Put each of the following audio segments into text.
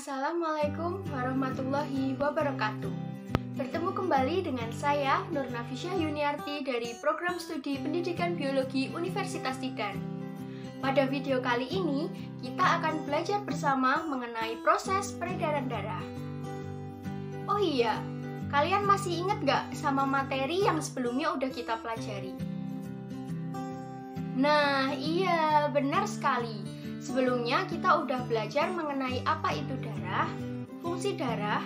Assalamualaikum warahmatullahi wabarakatuh. Bertemu kembali dengan saya, Nur Nafisya Yuniarti dari Program Studi Pendidikan Biologi Universitas Tidan. Pada video kali ini, kita akan belajar bersama mengenai proses peredaran darah. Oh iya, kalian masih ingat gak sama materi yang sebelumnya udah kita pelajari? Nah, iya, benar sekali. Sebelumnya kita udah belajar mengenai apa itu darah, fungsi darah,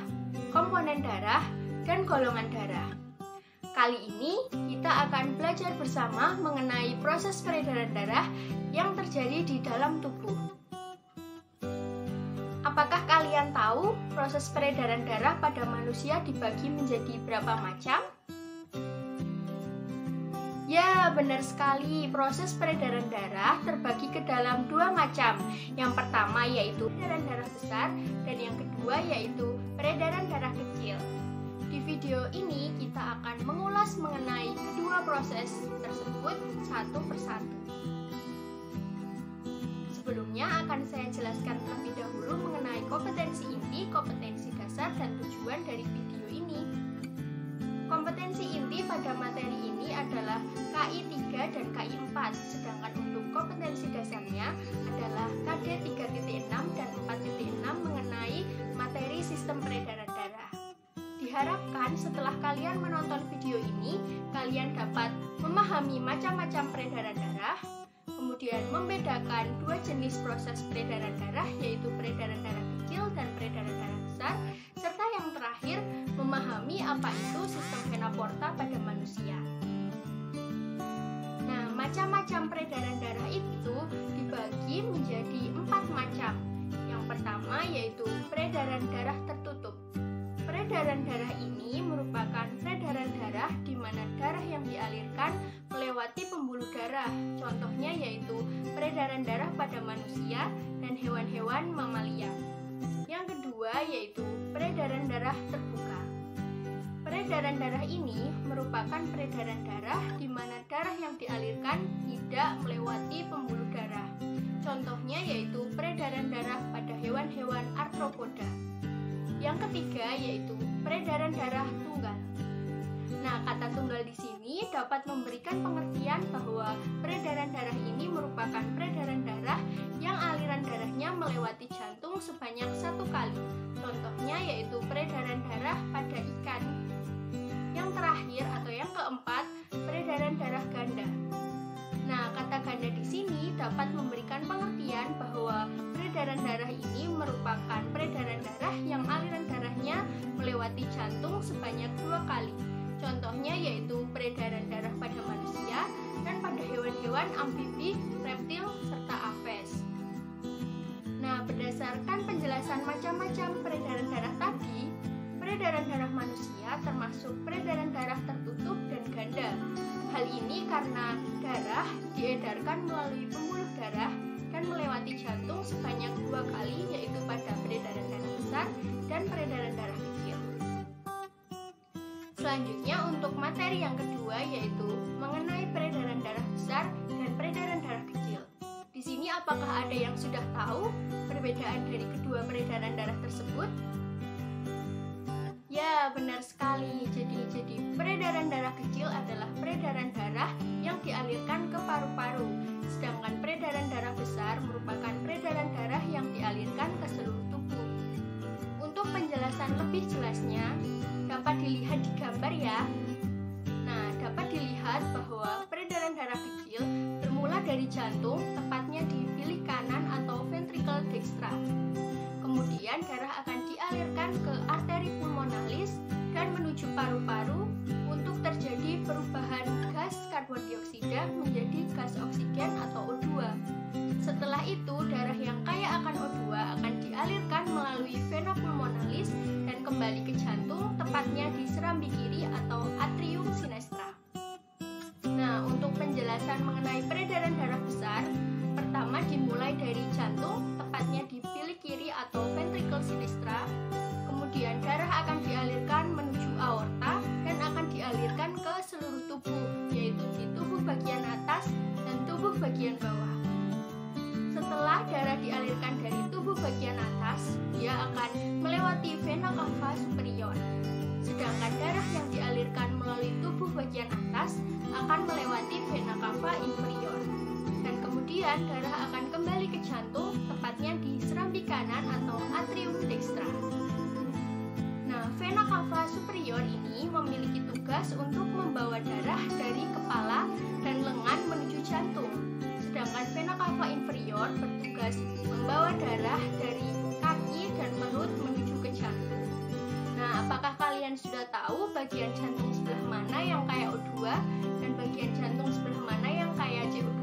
komponen darah, dan golongan darah. Kali ini kita akan belajar bersama mengenai proses peredaran darah yang terjadi di dalam tubuh. Apakah kalian tahu proses peredaran darah pada manusia dibagi menjadi berapa macam? Ya, benar sekali. Proses peredaran darah terbagi ke dalam dua macam. Yang pertama yaitu peredaran darah besar dan yang kedua yaitu peredaran darah kecil. Di video ini kita akan mengulas mengenai kedua proses tersebut satu persatu. Sebelumnya akan saya jelaskan terlebih dahulu mengenai kompetensi inti, kompetensi dasar, dan tujuan dari video ini. Kompetensi inti pada materi ini adalah KI 3 dan KI 4, sedangkan untuk kompetensi dasarnya adalah KD 3.6 dan 4.6 mengenai materi sistem peredaran darah. Diharapkan setelah kalian menonton video ini, kalian dapat memahami macam-macam peredaran darah, kemudian membedakan dua jenis proses peredaran darah, yaitu peredaran darah kecil dan peredaran darah besar, serta yang terakhir memahami apa itu sistem vena porta pada manusia. Nah, macam-macam peredaran darah itu dibagi menjadi 4 macam. Yang pertama yaitu peredaran darah tertutup. Peredaran darah ini merupakan peredaran darah di mana darah yang dialirkan melewati pembuluh darah. Contohnya yaitu peredaran darah pada manusia dan hewan-hewan mamalia. Yang kedua yaitu peredaran darah terbuka. Peredaran darah ini merupakan peredaran darah di mana darah yang dialirkan tidak melewati pembuluh darah. Contohnya yaitu peredaran darah pada hewan-hewan arthropoda. Yang ketiga yaitu peredaran darah tunggal. Nah, kata tunggal di sini dapat memberikan pengertian bahwa peredaran darah ini merupakan peredaran darah yang aliran darahnya melewati jantung sebanyak 1 kali. Contohnya yaitu peredaran darah pada ikan. Yang terakhir atau yang keempat, peredaran darah ganda. Nah, kata ganda di sini dapat memberikan pengertian bahwa peredaran darah ini merupakan peredaran darah yang aliran darahnya melewati jantung sebanyak 2 kali. Contohnya yaitu peredaran darah pada manusia dan pada hewan-hewan amfibi, reptil, serta aves. Nah, berdasarkan penjelasan macam-macam peredaran darah tadi, peredaran darah manusia termasuk peredaran darah tertutup dan ganda. Hal ini karena darah diedarkan melalui pembuluh darah dan melewati jantung sebanyak 2 kali, yaitu pada peredaran darah besar dan peredaran darah kecil. Selanjutnya untuk materi yang kedua yaitu mengenai peredaran darah besar dan peredaran darah kecil. Di sini apakah ada yang sudah tahu perbedaan dari kedua peredaran darah tersebut? Ya, benar sekali. Jadi peredaran darah kecil adalah peredaran darah yang dialirkan ke paru-paru, sedangkan peredaran darah besar merupakan peredaran darah yang dialirkan ke seluruh tubuh. Untuk penjelasan lebih jelasnya, dapat dilihat di gambar ya. Nah, dapat dilihat bahwa peredaran darah kecil bermula dari jantung, tepatnya di bilik kanan atau ventricle dextra. Kemudian darah akan dialirkan ke arteri pulmonalis dan menuju paru-paru untuk terjadi perubahan gas karbon dioksida menjadi gas oksigen atau O2. Setelah itu, darah yang kaya akan O2 akan dialirkan melalui vena pulmonalis dan kembali ke jantung, tepatnya di serambi kiri atau atrium sinistra. Nah, untuk penjelasan mengenai peredaran darah besar, pertama dimulai dari jantung, tepatnya di bilik kiri atau ventricle sinistra. Kemudian darah akan dialirkan menuju aorta dan akan dialirkan ke seluruh tubuh, yaitu di tubuh bagian atas dan tubuh bagian bawah. Setelah darah dialirkan dari tubuh bagian atas, atas, dia akan melewati vena cava superior. Sedangkan darah yang dialirkan melalui tubuh bagian atas akan melewati vena cava inferior. Dan kemudian darah akan kembali ke jantung, tepatnya di serambi kanan atau atrium dextra. Nah, vena cava superior ini memiliki tugas untuk membawa darah dari kepala dan lengan menuju jantung. Sedangkan vena cava inferior bertugas membawa darah dari kaki dan perut menuju ke jantung. Nah, apakah kalian sudah tahu bagian jantung sebelah mana yang kaya O2 dan bagian jantung sebelah mana yang kaya CO2?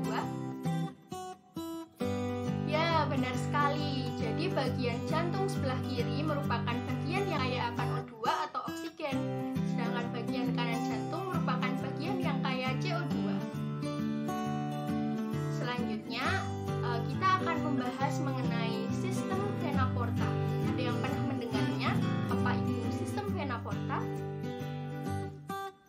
Ya, benar sekali. Jadi bagian jantung sebelah kiri merupakan bagian yang kaya akan O2 atau oksigen, sedangkan bagian kanan jantung merupakan bagian yang kaya CO2. Selanjutnya, kita akan membahas mengenai sistem vena porta. Ada yang pernah mendengarnya? Apa itu sistem vena porta?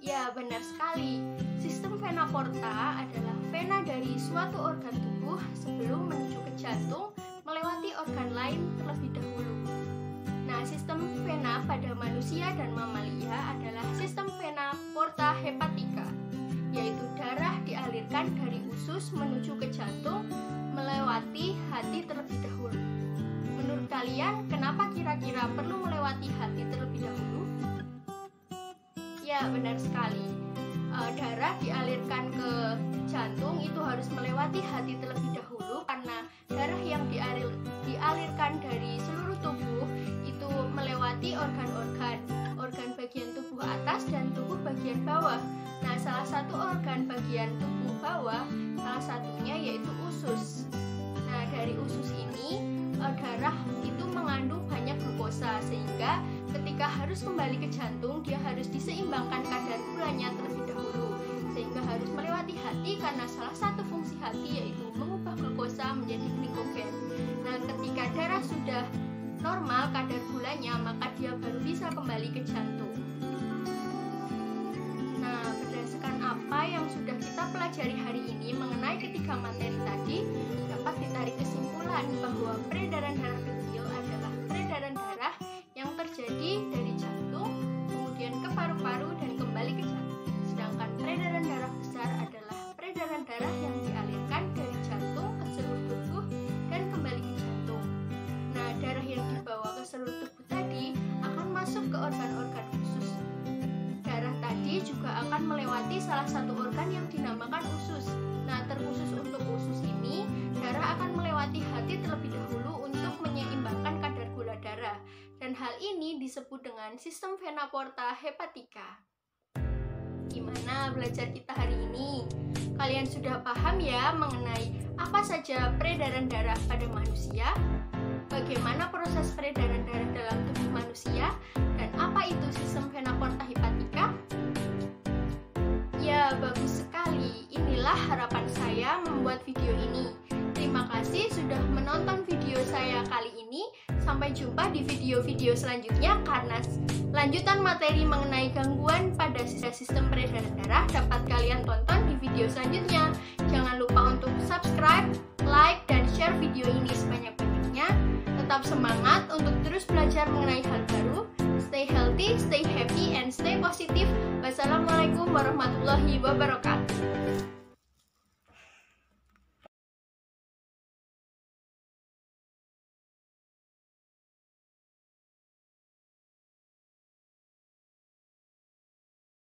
Ya, benar sekali. Sistem vena porta adalah vena dari suatu organ tubuh sebelum menuju ke jantung melewati organ lain terlebih dahulu. Nah, sistem vena pada manusia dan mamalia adalah sistem vena porta hepatica, yaitu darah dialirkan dari usus menuju ke jantung melewati hati terlebih dahulu. Menurut kalian, kenapa kira-kira perlu melewati hati terlebih dahulu? Ya, benar sekali. Darah dialirkan ke jantung itu harus melewati hati terlebih dahulu karena darah yang dialirkan dari seluruh tubuh itu melewati organ bagian tubuh atas dan tubuh bagian bawah. Nah, salah satu organ bagian tubuh bawah, salah satunya yaitu usus. Nah, dari usus ini darah itu mengandung banyak glukosa, sehingga ketika harus kembali ke jantung dia harus diseimbangkan kadar gulanya terlebih dahulu, sehingga harus melewati hati karena salah satu fungsi hati yaitu mengubah glukosa menjadi glikogen. Nah, ketika darah sudah normal kadar gulanya, maka dia baru bisa kembali ke jantung. Nah, berdasarkan apa yang sudah kita pelajari hari ini mengenai ketiga materi tadi, dapat ditarik kesimpulan bahwa peredaran darah kecil adalah peredaran darah yang terjadi dari jantung, kemudian ke paru-paru dan kembali ke jantung. Sedangkan peredaran darah besar adalah peredaran darah yang dialirkan dari jantung ke seluruh tubuh dan kembali ke jantung. Nah, darah yang dibawa ke seluruh tubuh tadi akan masuk ke organ-organ khusus. Darah tadi juga akan melewati salah satu organ yang dinamakan usus. Nah, terkhusus untuk usus ini, darah akan melewati hati terlebih dahulu untuk menyeimbangkan kadar gula darah. Dan hal ini disebut dengan sistem vena porta hepatica. Gimana belajar kita hari ini? Kalian sudah paham ya mengenai apa saja peredaran darah pada manusia? Bagaimana proses peredaran darah dalam tubuh manusia? Dan apa itu sistem vena porta hepatica? Ya, bagus sekali. Inilah harapan saya membuat video ini. Terima kasih sudah menonton video saya kali ini. Sampai jumpa di video-video selanjutnya karena lanjutan materi mengenai gangguan pada sistem peredaran darah dapat kalian tonton di video selanjutnya. Jangan lupa untuk subscribe, like, dan share video ini sebanyak-banyaknya. Tetap semangat untuk terus belajar mengenai hal baru. Stay healthy, stay happy, and stay positive. Wassalamualaikum warahmatullahi wabarakatuh.